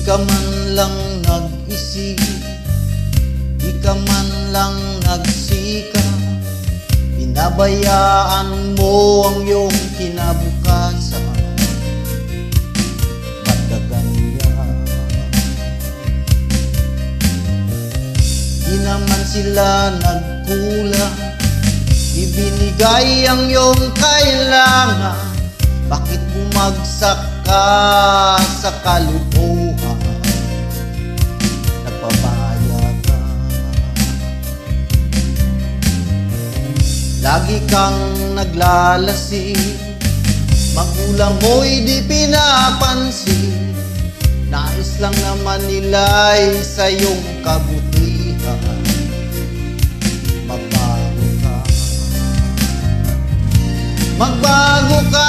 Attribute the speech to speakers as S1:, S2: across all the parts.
S1: ka man lang nag-isip, di ka man lang nagsika, pinabayaan mo ang iyong kinabukasan. Ba't ka ganyan? Di naman sila nagkulang, ibinigay ang iyong kailangan. Bakit bumagsak ka sa kalukuhan? Nagpapaya ka, lagi kang naglalasing, magulang mo'y di pinapansin. Nais lang naman nila'y sa iyong kabutihan. Magbago ka, magbago ka,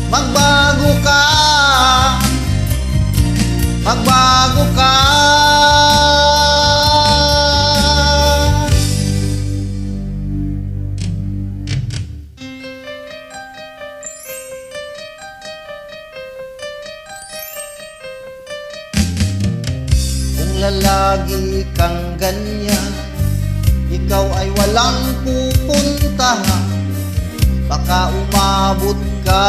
S1: magbago ka, magbago ka. Kung lalagi kang ganyan, ikaw ay walang pupuntahan. Baka umabot ka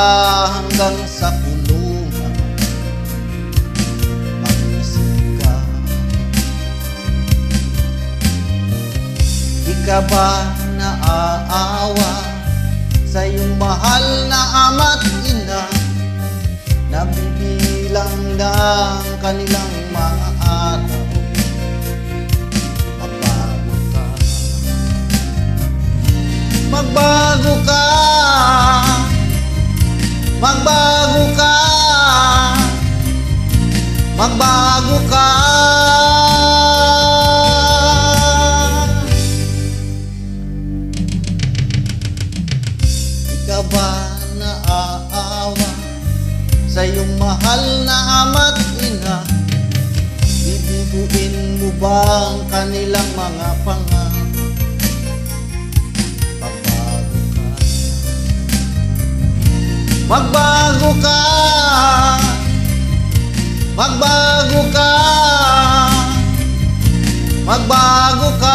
S1: hanggang sa kulungan. Mag-isip ka, di ka ba naaawa sa iyong mahal na ama't ina? Nabibilang ng kanilang mga araw. Magbago ka, magbago ka, magbago ka. Di ka ba naaawa sa iyong mahal na ama't ina? Bibiguin mo ba ang kanilang mga pangarap? Magbago ka, magbago ka, magbago ka.